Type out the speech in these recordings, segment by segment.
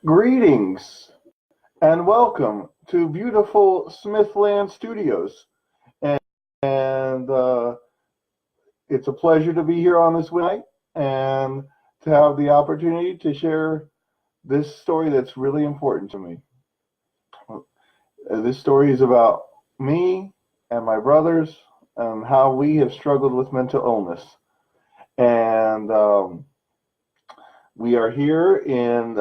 Greetings and welcome to beautiful Smithland Studios. And it's a pleasure to be here on this night and to have the opportunity to share this story that's really important to me. This story is about me and my brothers and how we have struggled with mental illness. And we are here in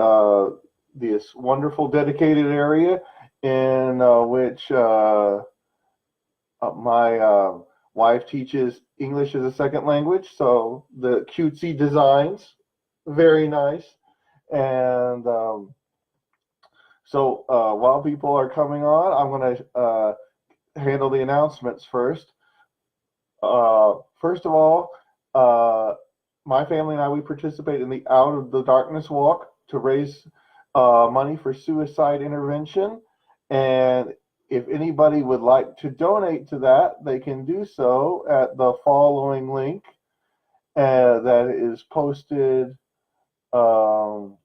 this wonderful dedicated area in which my wife teaches English as a second language, so the cutesy designs, very nice. And so while people are coming on, I'm going to handle the announcements first. First of all, my family and I, we participate in the Out of the Darkness Walk to raise money for suicide intervention. And if anybody would like to donate to that, they can do so at the following link that is posted on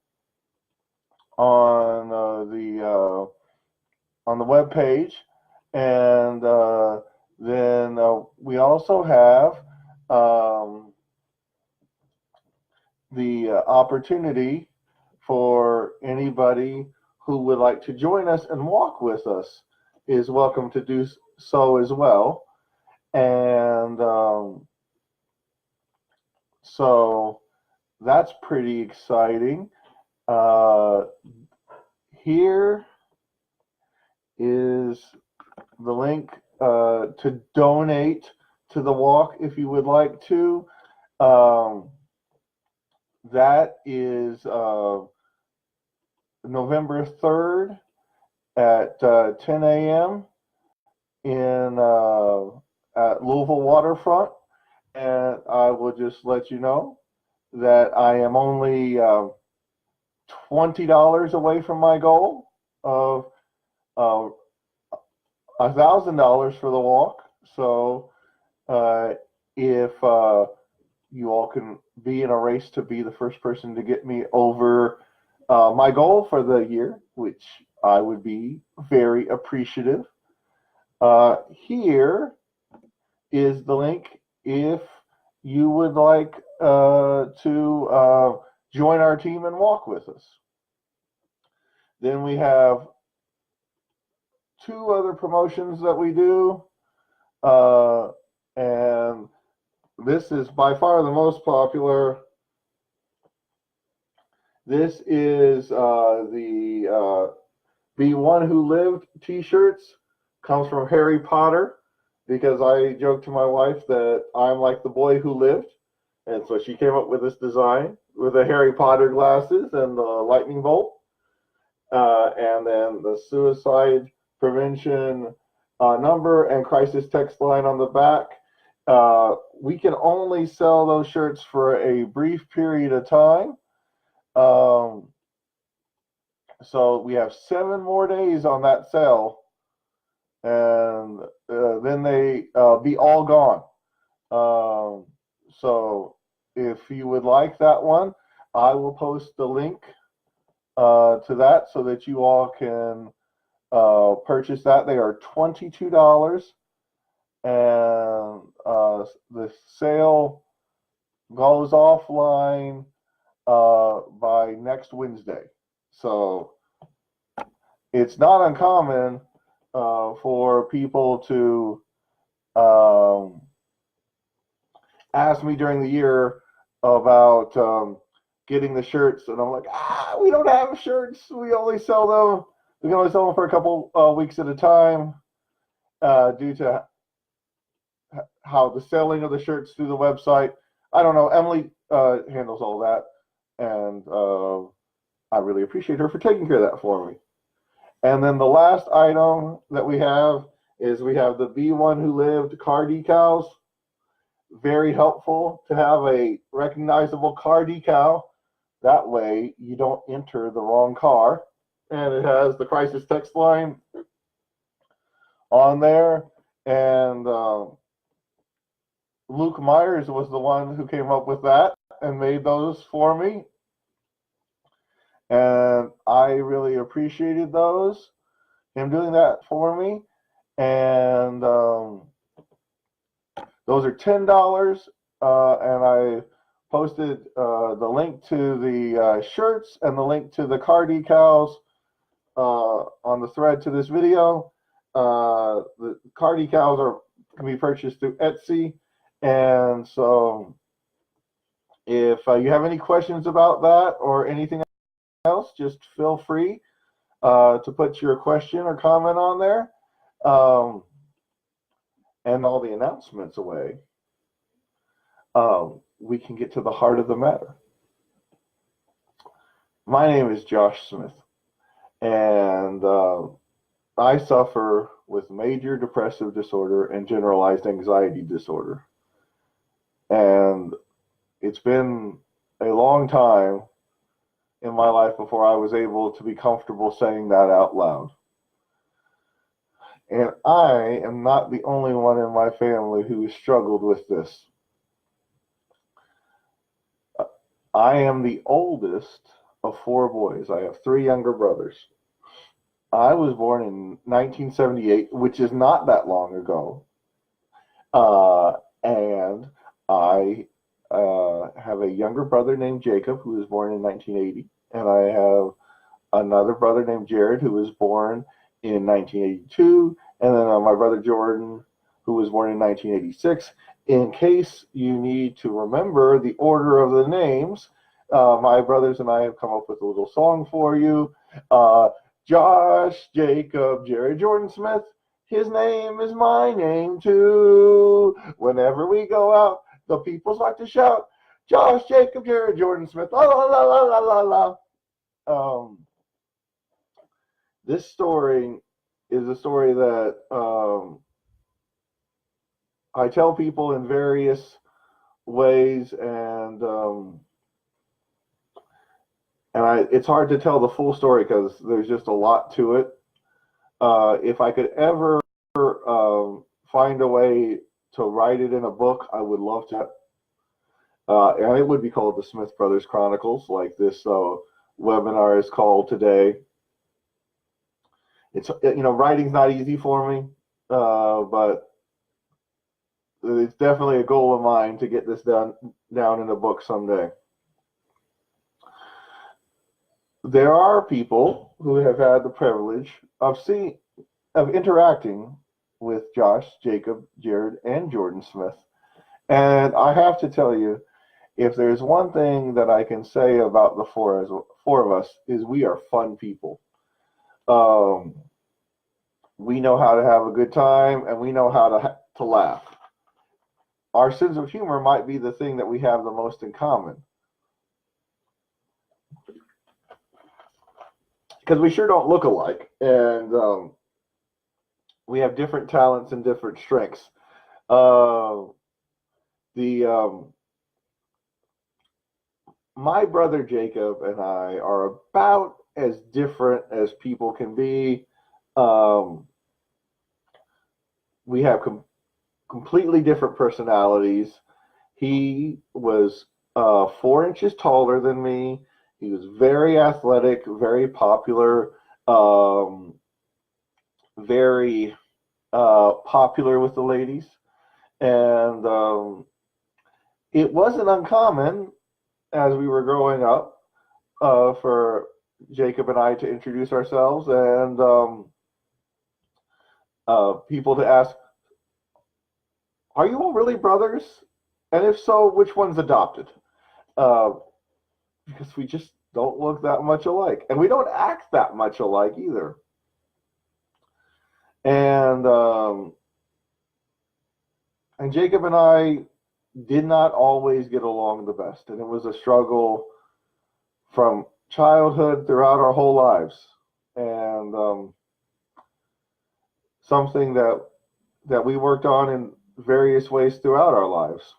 the web page. And then we also have the opportunity for anybody who would like to join us and walk with us is welcome to do so as well. And so that's pretty exciting. Here is the link to donate to the walk if you would like to. That is November 3rd at 10 a.m. At Louisville Waterfront. And I will just let you know that I am only $20 away from my goal of $1,000 for the walk. So if you all can be in a race to be the first person to get me over my goal for the year, which I would be very appreciative. Here is the link if you would like to join our team and walk with us. Then we have two other promotions that we do, and this is by far the most popular. This is the Be One Who Lived t-shirts. Comes from Harry Potter, because I joked to my wife that I'm like the boy who lived. And so she came up with this design with the Harry Potter glasses and the lightning bolt. And then the suicide prevention number and crisis text line on the back. We can only sell those shirts for a brief period of time. So we have 7 more days on that sale, and then they be all gone. So if you would like that one, I will post the link to that so that you all can purchase that. They are $22, and the sale goes offline by next Wednesday. So it's not uncommon for people to ask me during the year about getting the shirts, and I'm like, we don't have shirts. We can only sell them for a couple weeks at a time due to how the selling of the shirts through the website. I don't know. Emily handles all that, and I really appreciate her for taking care of that for me. And then the last item that we have is we have the Be One Who Lived car decals. Very helpful to have a recognizable car decal. That way you don't enter the wrong car. And it has the crisis text line on there. And Luke Myers was the one who came up with that and made those for me. And I really appreciated him doing that for me. And those are $10. And I posted the link to the shirts and the link to the car decals on the thread to this video. The car decals can be purchased through Etsy. And so if you have any questions about that or anything else, just feel free to put your question or comment on there. And all the announcements away, we can get to the heart of the matter. My name is Josh Smith, and I suffer with major depressive disorder and generalized anxiety disorder. And it's been a long time in my life before I was able to be comfortable saying that out loud. And I am not the only one in my family who has struggled with this. I am the oldest of 4 boys. I have 3 younger brothers. I was born in 1978, which is not that long ago. And I have a younger brother named Jacob, who was born in 1980. And I have another brother named Jared, who was born in 1982. And then my brother Jordan, who was born in 1986. In case you need to remember the order of the names, my brothers and I have come up with a little song for you. Josh, Jacob, Jared, Jordan Smith. His name is my name too. Whenever we go out, the peoples like to shout, Josh, Jacob, Jared, Jordan Smith. La la la la la la la. This story is a story that I tell people in various ways, and it's hard to tell the full story because there's just a lot to it. If I could ever find a way to write it in a book, I would love to. And it would be called the Smith Brothers Chronicles, like this webinar is called today. It's, writing's not easy for me, but it's definitely a goal of mine to get this down in a book someday. There are people who have had the privilege of interacting with Josh, Jacob, Jared, and Jordan Smith. And I have to tell you, if there's one thing that I can say about the four of us, is we are fun people. We know how to have a good time, and we know how to laugh. Our sense of humor might be the thing that we have the most in common. Because we sure don't look alike, and we have different talents and different strengths. My brother Jacob and I are about as different as people can be. We have completely different personalities. He was 4 inches taller than me. He was very athletic, very popular, very popular with the ladies. And it wasn't uncommon as we were growing up for Jacob and I to introduce ourselves and people to ask, are you all really brothers? And if so, which one's adopted? Because we just don't look that much alike. And we don't act that much alike either. And Jacob and I did not always get along the best. And it was a struggle from childhood throughout our whole lives. And something that we worked on in various ways throughout our lives.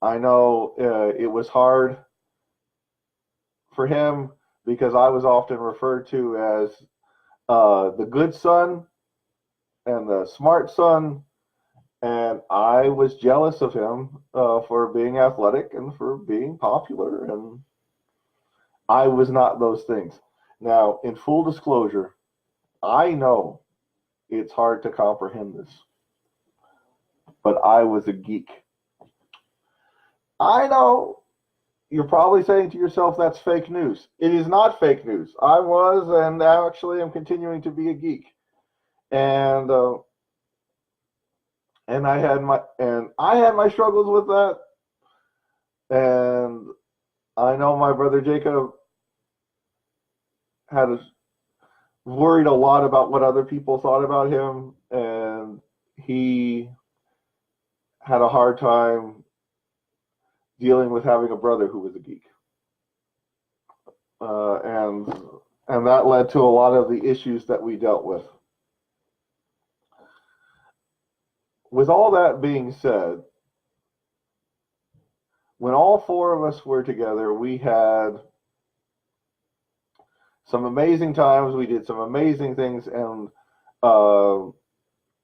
I know it was hard for him because I was often referred to as the good son and the smart son, and I was jealous of him for being athletic and for being popular, and I was not those things. Now, in full disclosure, I know it's hard to comprehend this, but I was a geek. I know you're probably saying to yourself, that's fake news. It is not fake news. I was, and actually am continuing to be a geek. And I had my struggles with that. And I know my brother Jacob had worried a lot about what other people thought about him, and he had a hard time dealing with having a brother who was a geek. And that led to a lot of the issues that we dealt with. With all that being said, when all four of us were together, we had some amazing times. We did some amazing things, and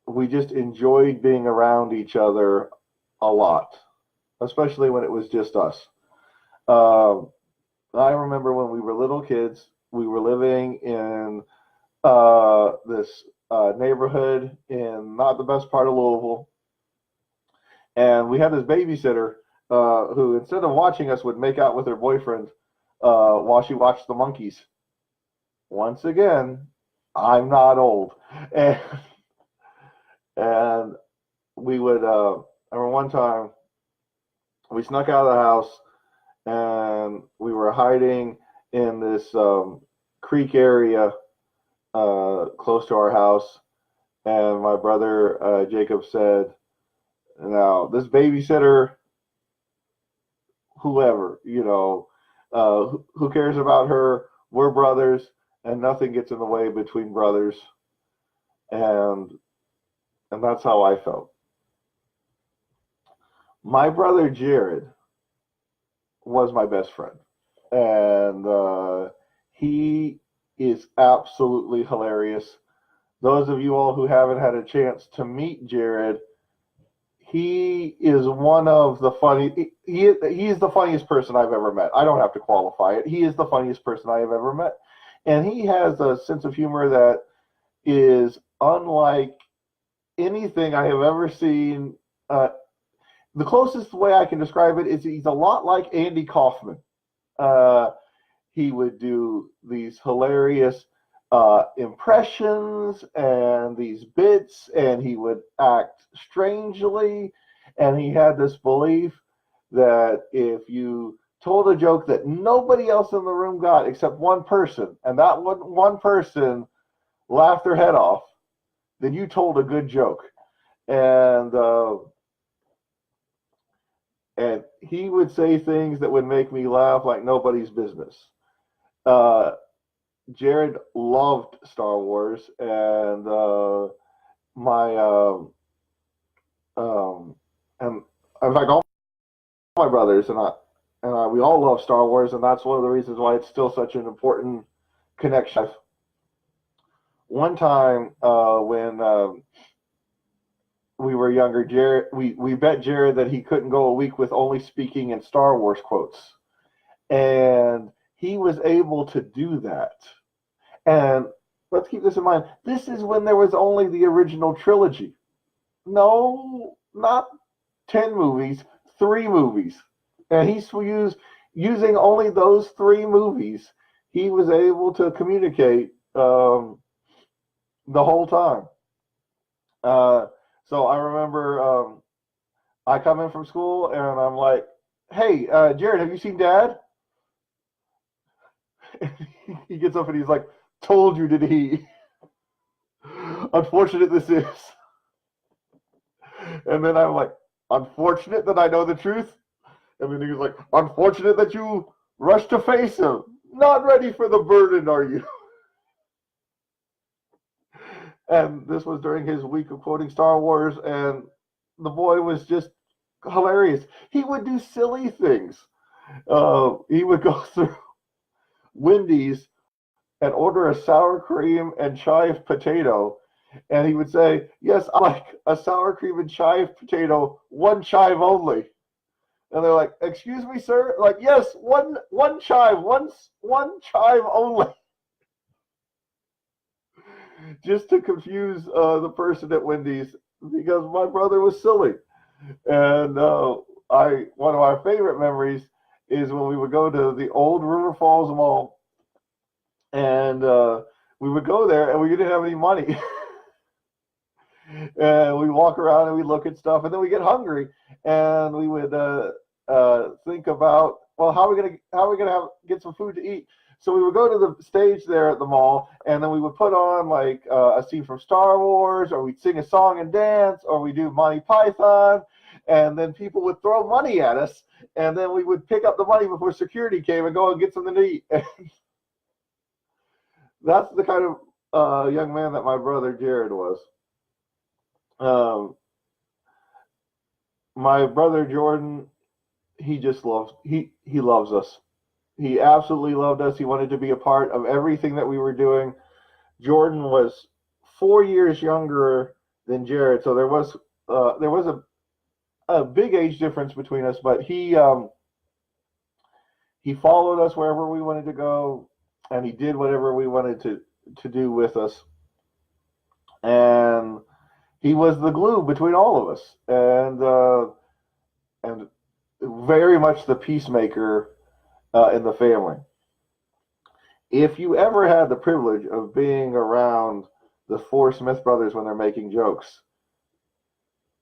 we just enjoyed being around each other a lot, especially when it was just us. I remember when we were little kids, we were living in this neighborhood in not the best part of Louisville, and we had this babysitter who, instead of watching us, would make out with her boyfriend while she watched the monkeys. Once again, I'm not old. And we would, I remember one time, we snuck out of the house, and we were hiding in this creek area close to our house. And my brother Jacob said, now, this babysitter, whoever, who cares about her? We're brothers, and nothing gets in the way between brothers. And that's how I felt. My brother Jared was my best friend, and he is absolutely hilarious. Those of you all who haven't had a chance to meet Jared, he is one of the funny. He is the funniest person I've ever met. I don't have to qualify it. He is the funniest person I have ever met, and he has a sense of humor that is unlike anything I have ever seen. The closest way I can describe it is he's a lot like Andy Kaufman. He would do these hilarious impressions and these bits, and he would act strangely, and he had this belief that if you told a joke that nobody else in the room got except one person, and that one person laughed their head off, then you told a good joke. And he would say things that would make me laugh like nobody's business. Jared loved Star Wars, and and in fact, all my brothers and I, we all love Star Wars, and that's one of the reasons why it's still such an important connection. One time when we were younger, Jared, we bet Jared that he couldn't go a week with only speaking in Star Wars quotes, and he was able to do that. And let's keep this in mind. This is when there was only the original trilogy. No, not 10 movies, 3 movies. And he's using only those 3 movies. He was able to communicate the whole time. So I remember I come in from school and I'm like, hey, Jared, have you seen Dad? He gets up and he's like, told you, did he? Unfortunate this is. And then I'm like, unfortunate that I know the truth. And then he was like, unfortunate that you rushed to face him. Not ready for the burden, are you? And this was during his week of quoting Star Wars, and the boy was just hilarious. He would do silly things. He would go through Wendy's and order a sour cream and chive potato, and he would say, yes, I like a sour cream and chive potato, 1 chive only. And they're like, "Excuse me, sir." Like, yes, one chive, one chive only, just to confuse the person at Wendy's because my brother was silly. And I one of my favorite memories is when we would go to the old River Falls Mall, and we would go there, and we didn't have any money. And we walk around and we look at stuff, and then we get hungry, and we would think about, well, how are we gonna get some food to eat? So we would go to the stage there at the mall, and then we would put on like a scene from Star Wars, or we'd sing a song and dance, or we do Monty Python, and then people would throw money at us, and then we would pick up the money before security came and go and get something to eat. That's the kind of young man that my brother Jared was. Um, my brother Jordan, he loves us. He absolutely loved us. He wanted to be a part of everything that we were doing. Jordan was 4 years younger than Jared, so there was a big age difference between us. But he followed us wherever we wanted to go, and he did whatever we wanted to do with us. And he was the glue between all of us, and very much the peacemaker in the family. If you ever had the privilege of being around the four Smith brothers when they're making jokes,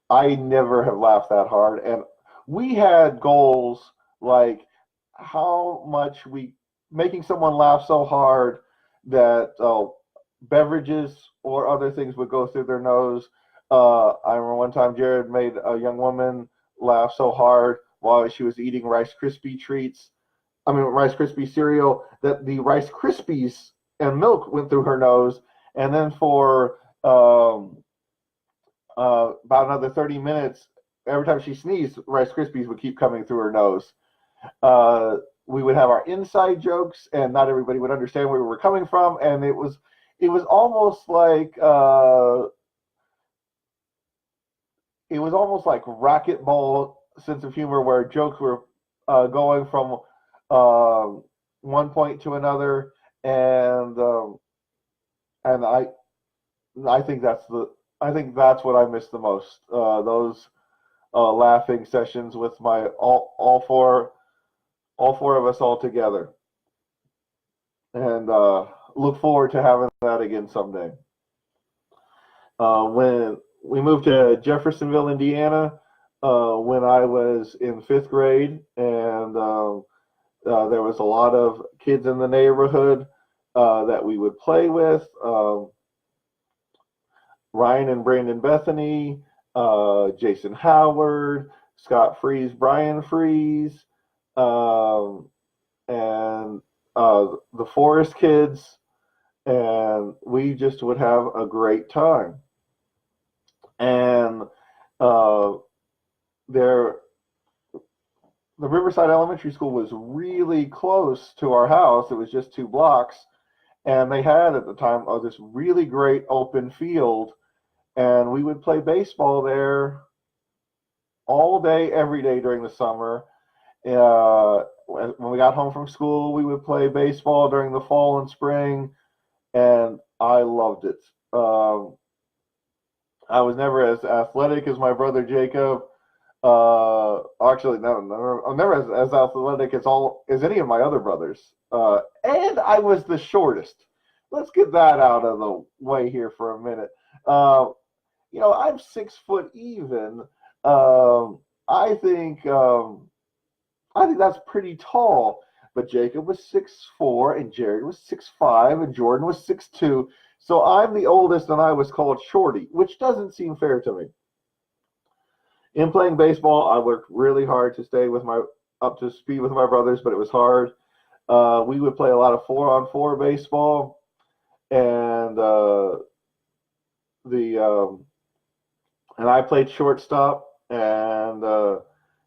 I never have laughed that hard. And we had goals like how much we making someone laugh so hard that beverages or other things would go through their nose. I remember one time Jared made a young woman laugh so hard while she was eating Rice Krispie treats. I mean, Rice Krispie cereal, that the Rice Krispies and milk went through her nose. And then for about another 30 minutes, every time she sneezed, Rice Krispies would keep coming through her nose. We would have our inside jokes, and not everybody would understand where we were coming from. And it was almost like racquetball sense of humor, where jokes were going from one point to another, and I think that's what I miss the most. Those laughing sessions with my all four of us all together, and look forward to having that again someday. When we moved to Jeffersonville, Indiana, when I was in fifth grade, and there was a lot of kids in the neighborhood that we would play with. Ryan and Brandon Bethany, Jason Howard, Scott Freeze, Brian Freeze, and the Forest Kids, and we just would have a great time. And there, the Riverside Elementary School was really close to our house. It was just 2 blocks, and they had at the time this really great open field, and we would play baseball there all day, every day during the summer. When we got home from school, we would play baseball during the fall and spring, and I loved it. I was never as athletic as my brother Jacob. Actually, no, I'm never as athletic as any of my other brothers. And I was the shortest. Let's get that out of the way here for a minute. I'm 6 foot even. I think that's pretty tall. But Jacob was 6'4", and Jared was 6'5", and Jordan was 6'2". So I'm the oldest, and I was called Shorty, which doesn't seem fair to me. In playing baseball, I worked really hard to stay up to speed with my brothers, but it was hard. We would play a lot of 4-on-4 baseball, and and I played shortstop, and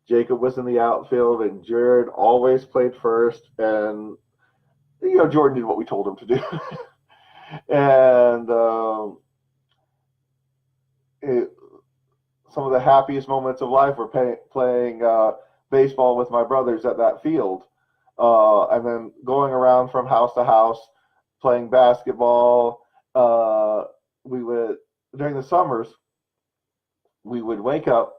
Jacob was in the outfield, and Jared always played first, and Jordan did what we told him to do. And some of the happiest moments of life were playing baseball with my brothers at that field, and then going around from house to house playing basketball. We would during the summers we would wake up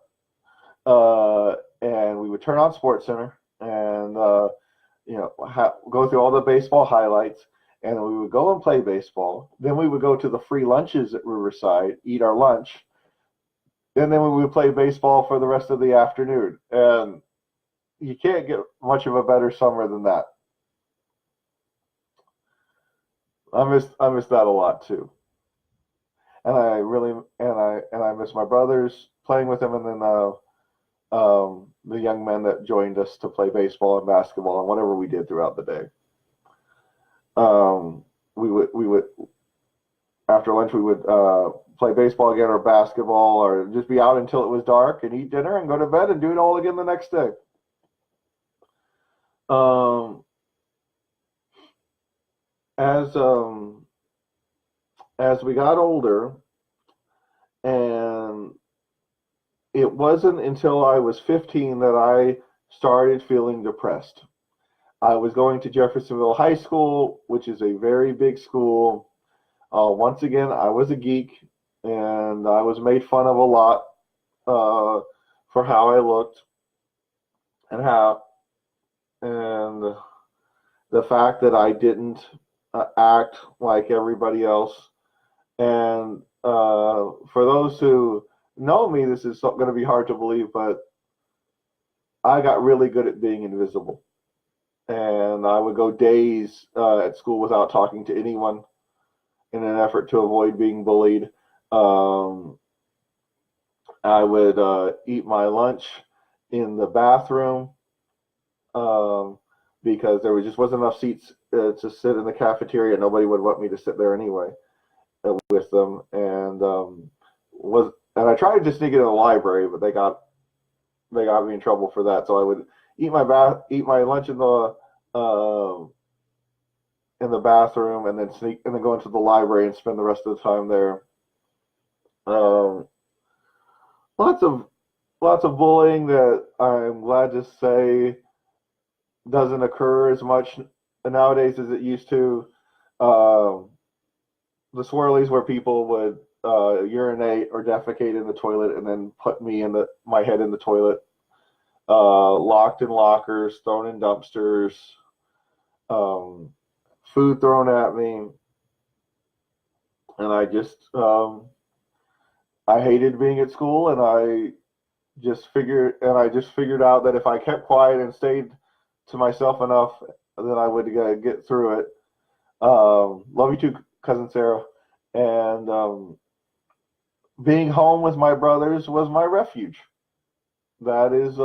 and we would turn on Sports Center and go through all the baseball highlights, and we would go and play baseball. Then we would go to the free lunches at Riverside, eat our lunch, and then we would play baseball for the rest of the afternoon. And you can't get much of a better summer than that. I miss that a lot too. And I really and I miss my brothers playing with them, and then the young men that joined us to play baseball and basketball and whatever we did throughout the day. We would after lunch we would play baseball again or basketball, or just be out until it was dark and eat dinner and go to bed and do it all again the next day. As we got older, and it wasn't until I was 15 that I started feeling depressed. I was going to Jeffersonville High School, which is a very big school. Once again, I was a geek, and I was made fun of a lot for how I looked and the fact that I didn't act like everybody else. And for those who know me, this is going to be hard to believe, but I got really good at being invisible. And I would go days at school without talking to anyone in an effort to avoid being bullied. I would eat my lunch in the bathroom because there just wasn't enough seats to sit in the cafeteria. Nobody would want me to sit there anyway with them. And I tried to sneak into the library, but they got me in trouble for that. So I would eat my lunch in the bathroom, and then go into the library and spend the rest of the time there. Lots of bullying that I'm glad to say doesn't occur as much nowadays as it used to. The swirlies where people would urinate or defecate in the toilet and then put my head in the toilet. Locked in lockers, thrown in dumpsters, food thrown at me, and I hated being at school, and I just figured out that if I kept quiet and stayed to myself enough, then I would get through it. Love you too, cousin Sarah. And being home with my brothers was my refuge. That is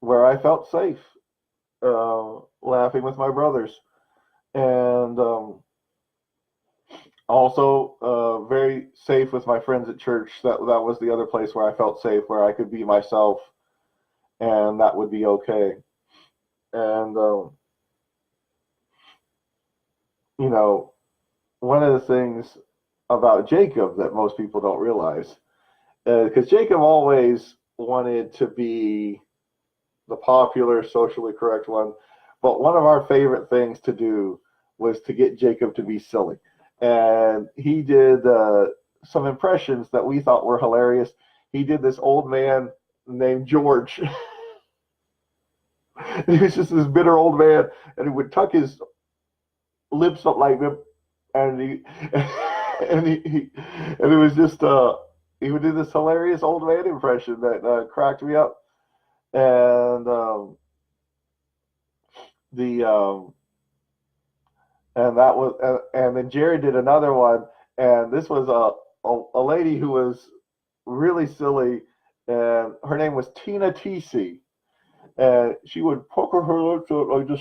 where I felt safe, laughing with my brothers. And also very safe with my friends at church. That was the other place where I felt safe, where I could be myself, and that would be okay. And one of the things about Jacob that most people don't realize, because Jacob always wanted to be the popular, socially correct one, but one of our favorite things to do was to get Jacob to be silly. And he did some impressions that we thought were hilarious. He did this old man named George. He was just this bitter old man, and he would tuck his lips up like them, and he it was just he would do this hilarious old man impression that cracked me up. And and then Jerry did another one, and this was a lady who was really silly, and her name was Tina TC, and she would pucker her lips out like this.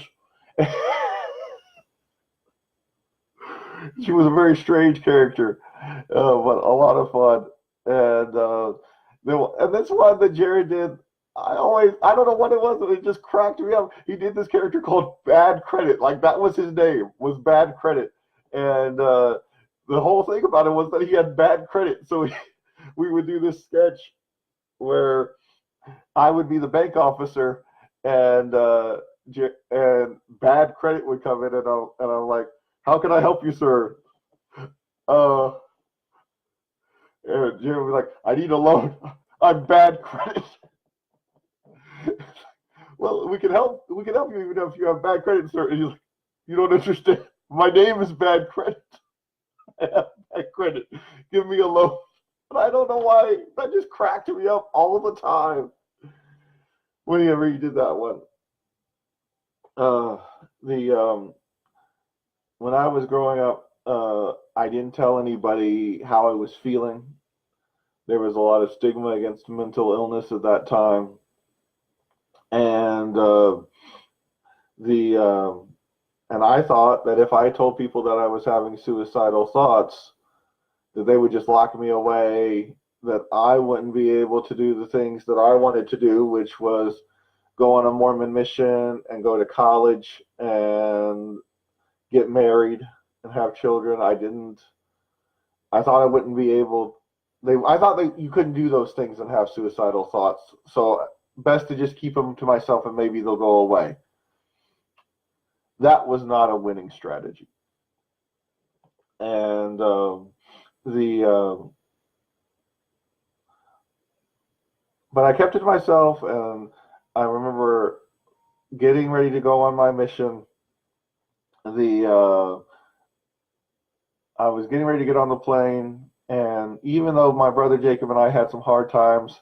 She was a very strange character, but a lot of fun. And this one that Jerry did, I don't know what it was, but it just cracked me up. He did this character called Bad Credit, like that was his name, was Bad Credit. And the whole thing about it was that he had bad credit. So we would do this sketch where I would be the bank officer, and and bad credit would come in, and I'm like, how can I help you, sir? Uh, and Jared would be like, I need a loan. I'm bad credit. Well, we can help. We can help you even if you have bad credit, sir. And he's like, you don't understand. My name is bad credit. I have bad credit. Give me a loan. But I don't know why. That just cracked me up all the time whenever you did that one. The When I was growing up, I didn't tell anybody how I was feeling. There was a lot of stigma against mental illness at that time, and and I thought that if I told people that I was having suicidal thoughts, that they would just lock me away, that I wouldn't be able to do the things that I wanted to do, which was go on a Mormon mission and go to college and get married and have children. I thought I wouldn't be able, I thought that you couldn't do those things and have suicidal thoughts. So best to just keep them to myself and maybe they'll go away. That was not a winning strategy. And but I kept it to myself, and I remember getting ready to go on my mission. I was getting ready to get on the plane, and even though my brother Jacob and I had some hard times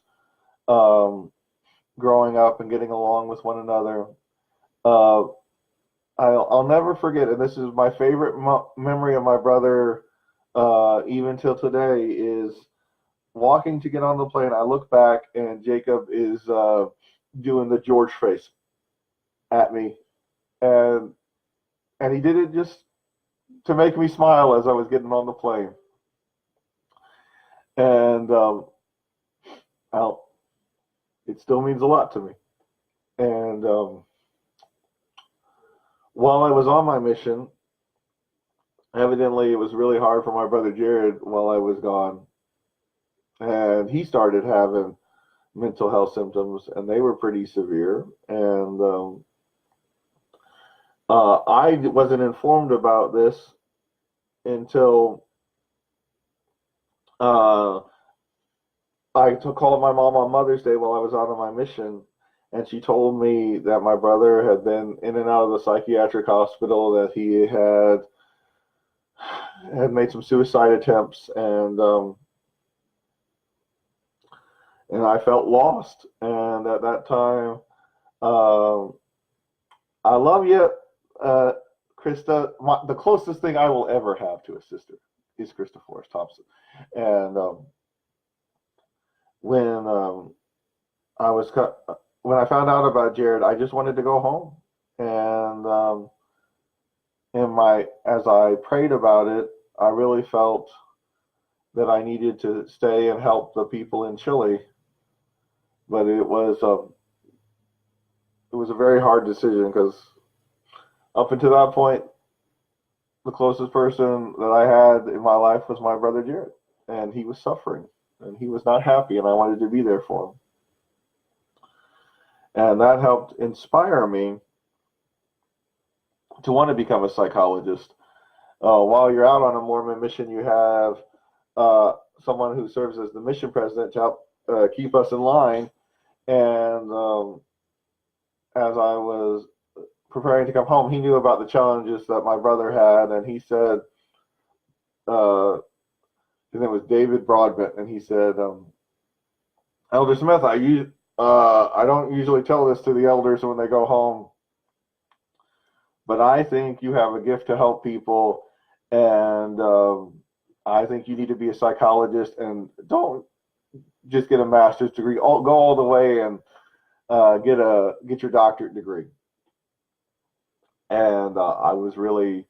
growing up and getting along with one another, I'll never forget, and this is my favorite memory of my brother, even till today, is walking to get on the plane. I look back, and Jacob is doing the George face at me, and he did it just to make me smile as I was getting on the plane. And it still means a lot to me. And while I was on my mission, evidently it was really hard for my brother Jared while I was gone. And he started having mental health symptoms, and they were pretty severe. And I wasn't informed about this until I called my mom on Mother's Day while I was out on my mission, and she told me that my brother had been in and out of the psychiatric hospital, that he had made some suicide attempts, and I felt lost. And at that time, I love you, Krista. The closest thing I will ever have to a sister is Krista Forrest Thompson. And when I found out about Jared, I just wanted to go home. And as I prayed about it, I really felt that I needed to stay and help the people in Chile. But it was a very hard decision, because up until that point, the closest person that I had in my life was my brother Jared, and he was suffering, and he was not happy, and I wanted to be there for him. And that helped inspire me to want to become a psychologist. While you're out on a Mormon mission, you have someone who serves as the mission president to help keep us in line. And as I was preparing to come home, he knew about the challenges that my brother had, and he said, his name was David Broadbent, and he said, Elder Smith, I don't usually tell this to the elders when they go home, but I think you have a gift to help people, and I think you need to be a psychologist, and don't just get a master's degree. Go all the way and get your doctorate degree. And I was really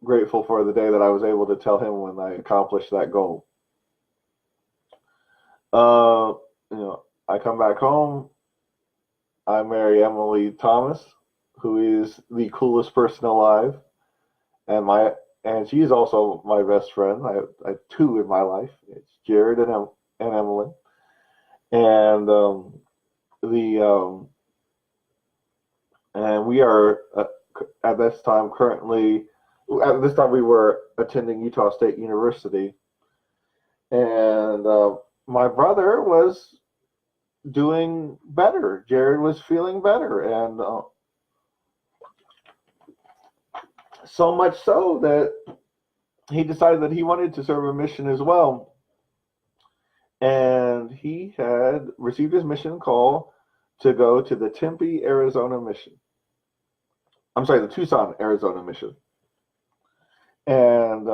grateful for the day that I was able to tell him when I accomplished that goal. I come back home. I marry Emily Thomas, who is the coolest person alive, and she's also my best friend. I have two in my life. It's Jared and Emily. And the and we are at this time currently at this time we were attending Utah State University, and my brother was doing better. Jared was feeling better, and so much so that he decided that he wanted to serve a mission as well. And he had received his mission call to go to the Tempe, Arizona mission. I'm sorry, the Tucson, Arizona mission. And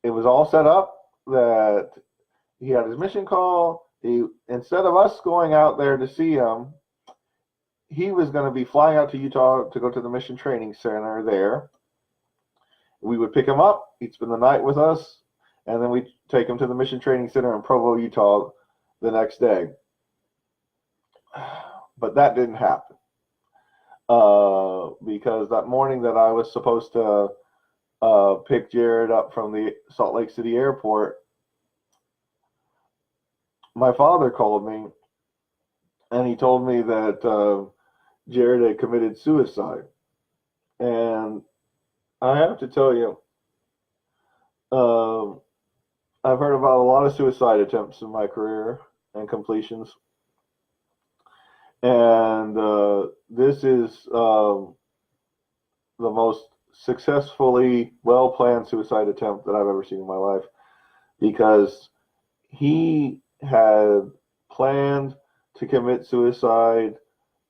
it was all set up that he had his mission call. Instead of us going out there to see him, he was going to be flying out to Utah to go to the mission training center there. We would pick him up. He'd spend the night with us, and then we'd take him to the mission training center in Provo, Utah the next day. But that didn't happen because that morning that I was supposed to pick Jared up from the Salt Lake City airport, my father called me, and he told me that Jared had committed suicide. And I have to tell you, I've heard about a lot of suicide attempts in my career and completions. And this is the most successfully well-planned suicide attempt that I've ever seen in my life, because he had planned to commit suicide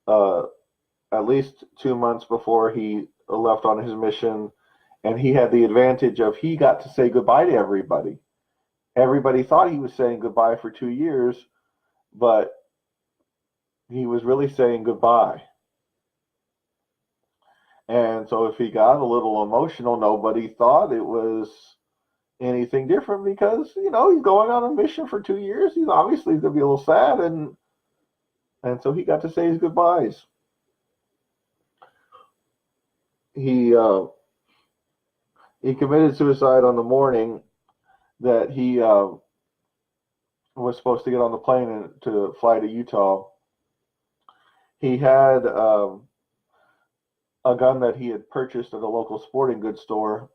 at least 2 months before he left on his mission, and he had the advantage of he got to say goodbye to everybody. Everybody thought he was saying goodbye for 2 years, but he was really saying goodbye. And so if he got a little emotional, nobody thought it was anything different, because, you know, he's going on a mission for 2 years. He's obviously going to be a little sad, and so he got to say his goodbyes. He committed suicide on the morning that he was supposed to get on the plane and to fly to Utah. He had a gun that he had purchased at a local sporting goods store,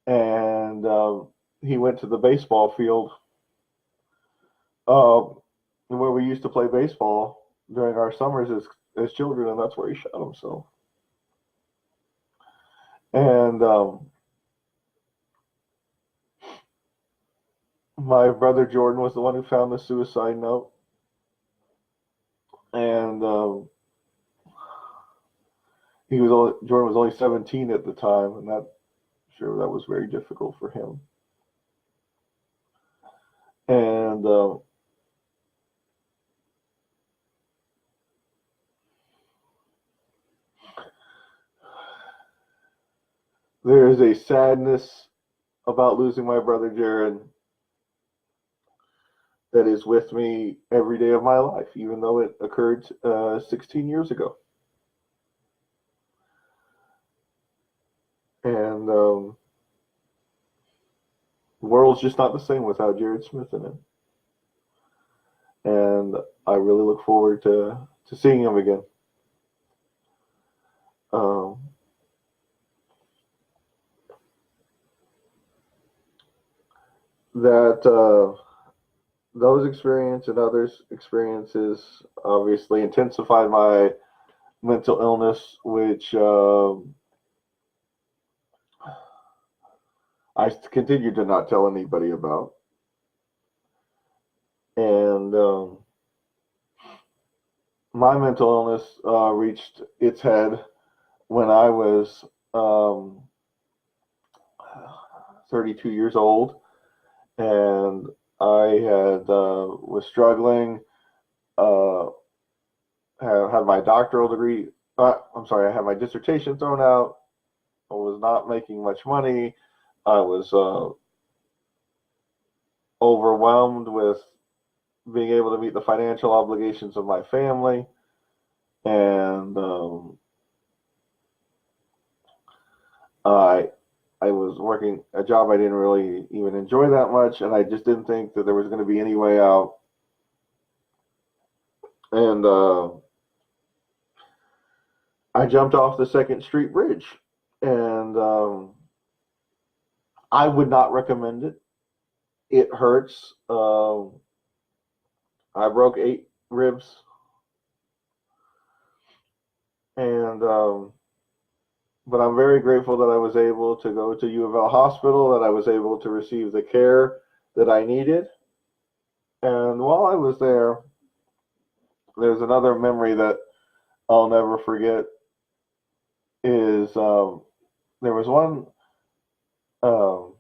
and he went to the baseball field where we used to play baseball during our summers as children, and that's where he shot himself. And my brother Jordan was the one who found the suicide note, and Jordan was only 17 at the time, and that was very difficult for him. And there is a sadness about losing my brother Jared that is with me every day of my life, even though it occurred 16 years ago. And the world's just not the same without Jared Smith in it. And I really look forward to seeing him again. Those experiences and others' experiences obviously intensified my mental illness, which I continued to not tell anybody about. And my mental illness reached its head when I was 32 years old, and I had was struggling. Had my doctoral degree. I had my dissertation thrown out. I was not making much money. I was overwhelmed with being able to meet the financial obligations of my family, and I was working a job I didn't really even enjoy that much, and I just didn't think that there was going to be any way out. And I jumped off the Second Street Bridge, and I would not recommend it. It hurts. I broke 8 ribs, and but I'm very grateful that I was able to go to U of L Hospital, that I was able to receive the care that I needed. And while I was there, there's another memory that I'll never forget. Is there was one um,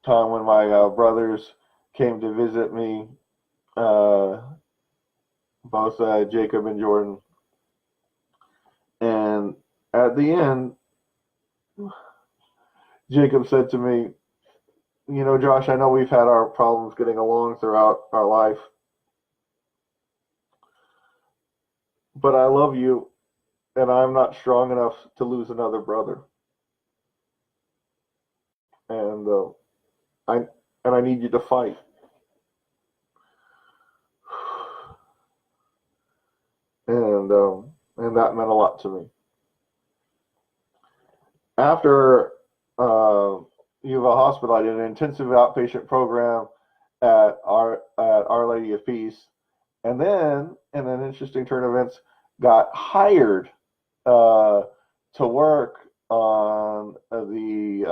time when my brothers came to visit me, uh, both Jacob and Jordan, and at the end, Jacob said to me, "You know, Josh, I know we've had our problems getting along throughout our life, but I love you, and I'm not strong enough to lose another brother, and I and I need you to fight." And that meant a lot to me. After U of L Hospital, I did an intensive outpatient program at Our Lady of Peace, and then in an interesting turn of events, got hired uh, to work on the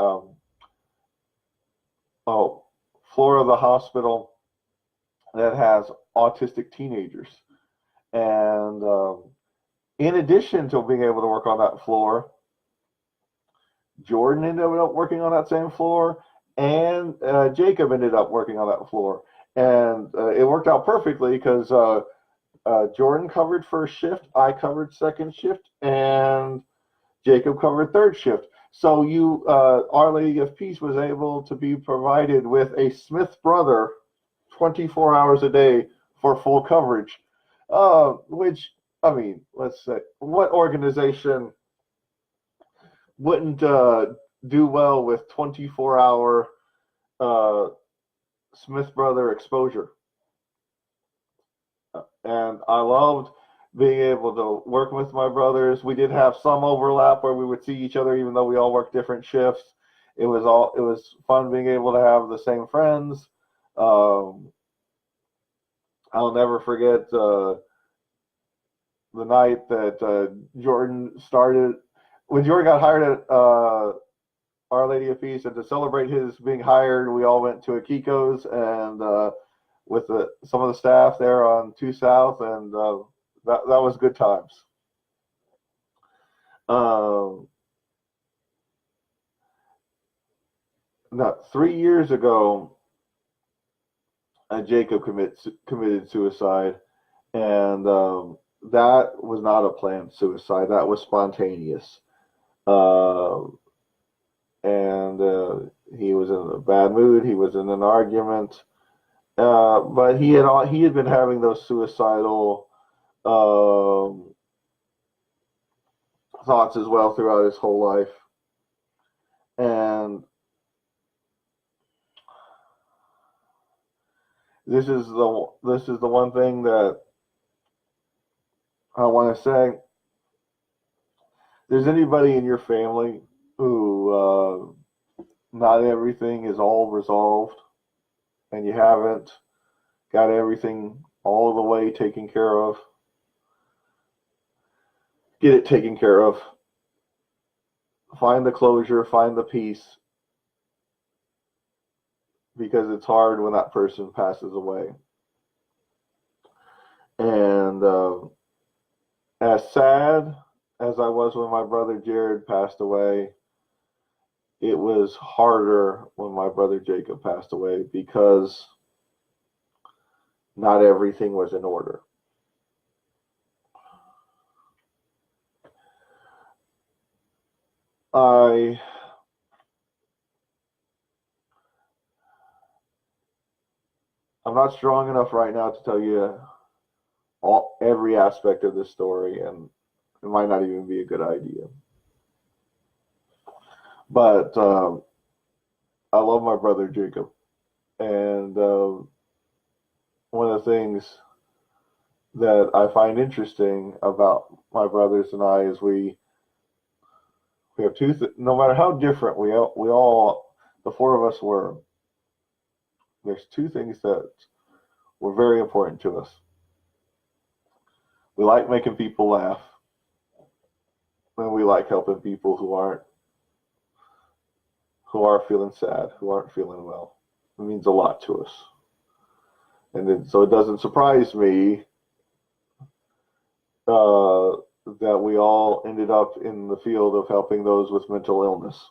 floor of the hospital that has autistic teenagers. And in addition to being able to work on that floor, Jordan ended up working on that same floor, and Jacob ended up working on that floor. And it worked out perfectly because Jordan covered first shift, I covered second shift, and Jacob covered third shift. So Our Lady of Peace was able to be provided with a Smith brother 24 hours a day for full coverage. Which, I mean, let's say, what organization wouldn't do well with 24-hour Smith brother exposure? And I loved being able to work with my brothers. We did have some overlap where we would see each other, even though we all worked different shifts. It was fun being able to have the same friends. I'll never forget the night that Jordan started when Jordan got hired at Our Lady of Peace, and to celebrate his being hired, we all went to a Kiko's and with some of the staff there on 2 South, and that was good times. Now, 3 years ago, Jacob committed suicide, and that was not a planned suicide. That was spontaneous. Uh, and he was in a bad mood. He was in an argument, but he had been having those suicidal thoughts as well throughout his whole life. And this is the one thing that I want to say. If there's anybody in your family who not everything is all resolved, and you haven't got everything all the way taken care of, get it taken care of. Find the closure, find the peace, because it's hard when that person passes away. And as sad as I was when my brother Jared passed away, it was harder when my brother Jacob passed away, because not everything was in order. I'm not strong enough right now to tell you every aspect of this story, and it might not even be a good idea. But I love my brother Jacob, and one of the things that I find interesting about my brothers and I is we have no matter how different we all the four of us were, there's two things that were very important to us. We like making people laugh, and we like helping people who are feeling sad, who aren't feeling well. It means a lot to us. So it doesn't surprise me that we all ended up in the field of helping those with mental illness.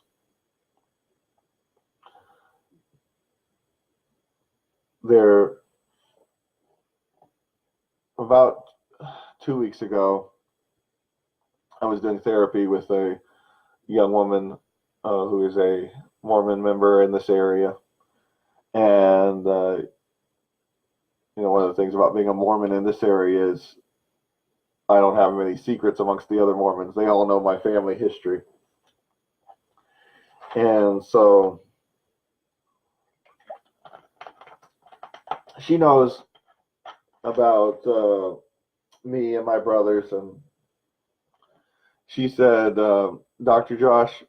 About 2 weeks ago, I was doing therapy with a young woman who is a Mormon member in this area. And, one of the things about being a Mormon in this area is I don't have many secrets amongst the other Mormons. They all know my family history. And so she knows about me and my brothers. And she said, Dr. Josh,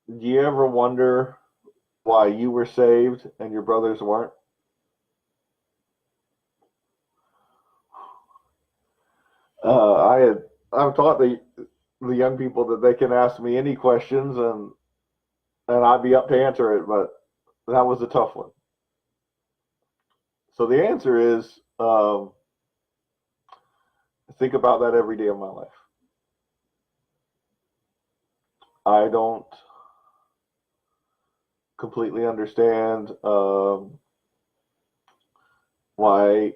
do you ever wonder why you were saved and your brothers weren't? I've taught the young people that they can ask me any questions and I'd be up to answer it, but that was a tough one. So the answer is think about that every day of my life. I don't completely understand why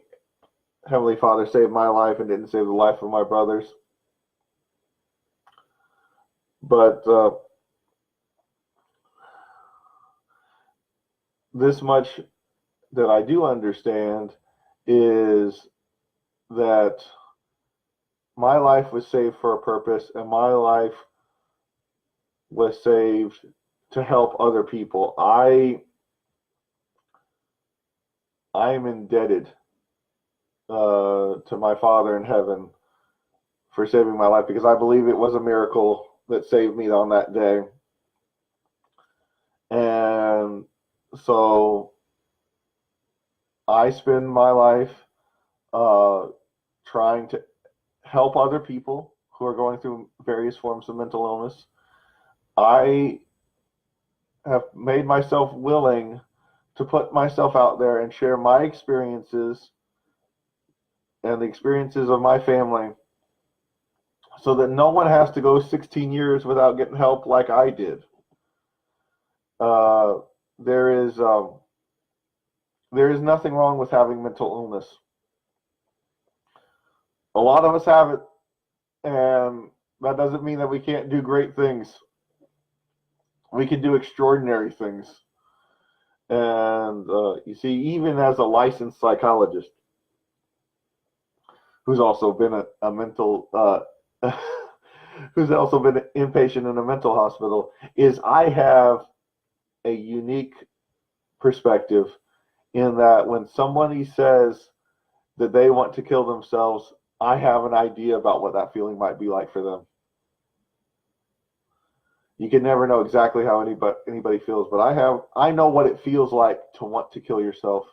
Heavenly Father saved my life and didn't save the life of my brothers. But this much that I do understand is that my life was saved for a purpose, and my life was saved to help other people. I am indebted to my Father in heaven for saving my life, because I believe it was a miracle that saved me on that day. And so I spend my life trying to help other people who are going through various forms of mental illness. I have made myself willing to put myself out there and share my experiences and the experiences of my family, so that no one has to go 16 years without getting help like I did. There is nothing wrong with having mental illness. A lot of us have it, and that doesn't mean that we can't do great things. We can do extraordinary things. And you see, even as a licensed psychologist, who's also been a mental, who's also been an inpatient in a mental hospital, is I have a unique perspective in that when somebody says that they want to kill themselves, I have an idea about what that feeling might be like for them. You can never know exactly how anybody feels, but I know what it feels like to want to kill yourself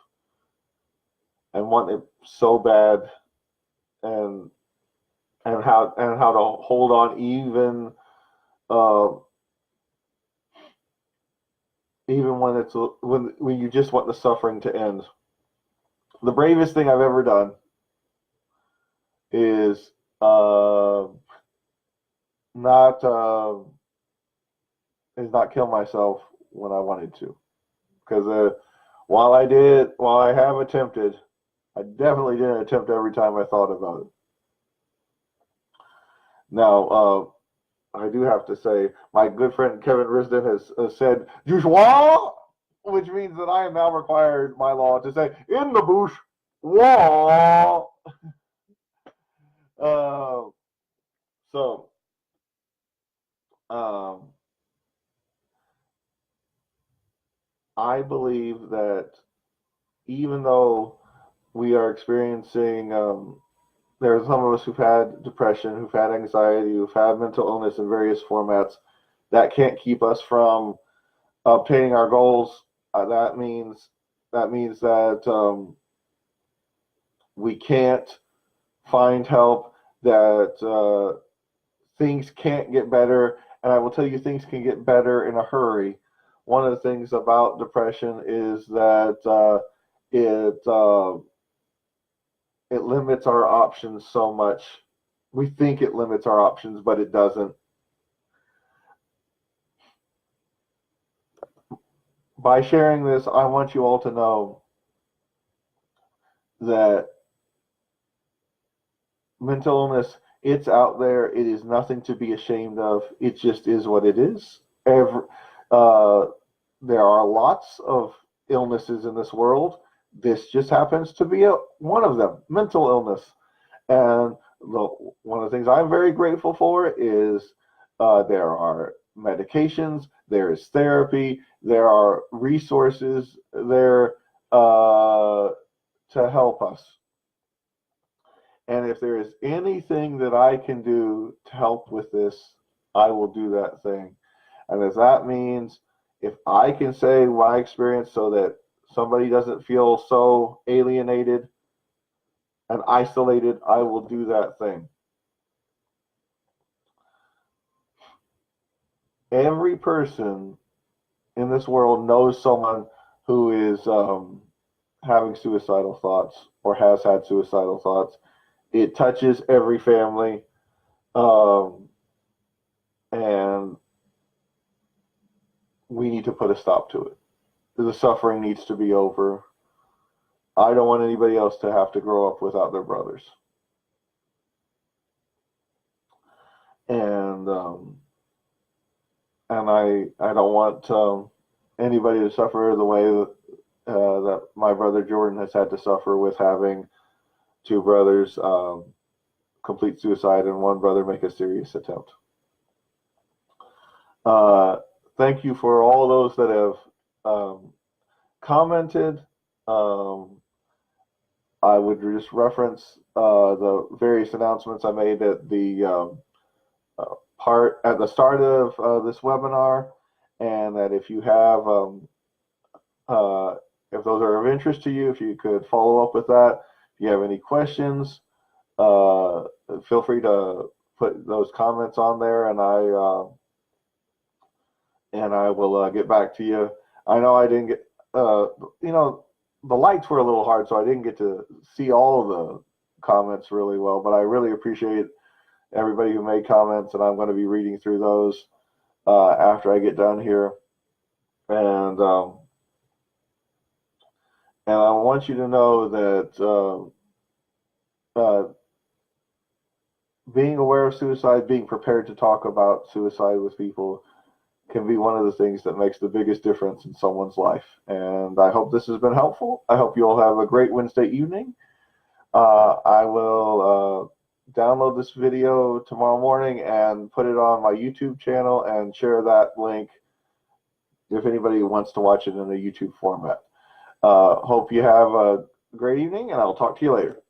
and want it so bad, and how to hold on even when you just want the suffering to end. The bravest thing I've ever done is not kill myself when I wanted to, because while I have attempted, I definitely didn't attempt every time I thought about it. Now, I do have to say, my good friend Kevin Risden has said "bourgeois," which means that I am now required by law to say "in the bush wall." So, I believe that even though we are experiencing, there are some of us who've had depression, who've had anxiety, who've had mental illness in various formats. That can't keep us from obtaining our goals. That means that we can't find help, that things can't get better. And I will tell you, things can get better in a hurry. One of the things about depression is that it limits our options so much. We think it limits our options, but it doesn't. By sharing this, I want you all to know that mental illness, it's out there. It is nothing to be ashamed of. It just is what it is. Uh, there are lots of illnesses in this world. This just happens to be one of them, mental illness. And one of the things I'm very grateful for is there are medications, there is therapy, there are resources there to help us. And if there is anything that I can do to help with this, I will do that thing. And if that means, if I can say my experience so that somebody doesn't feel so alienated and isolated, I will do that thing. Every person in this world knows someone who is having suicidal thoughts or has had suicidal thoughts. It touches every family, and we need to put a stop to it. The suffering needs to be over. I don't want anybody else to have to grow up without their brothers. And I don't want anybody to suffer the way that my brother Jordan has had to suffer with having two brothers complete suicide and one brother make a serious attempt. Thank you for all those that have commented. I would just reference the various announcements I made at the part at the start of this webinar, and that if you have if those are of interest to you, if you could follow up with that. If you have any questions, feel free to put those comments on there, and I will get back to you. I know I didn't get, the lights were a little hard, so I didn't get to see all of the comments really well, but I really appreciate everybody who made comments, and I'm going to be reading through those after I get done here. And I want you to know that being aware of suicide, being prepared to talk about suicide with people can be one of the things that makes the biggest difference in someone's life. And I hope this has been helpful. I hope you all have a great Wednesday evening. I will download this video tomorrow morning and put it on my YouTube channel and share that link if anybody wants to watch it in a YouTube format. Hope you have a great evening, and I'll talk to you later.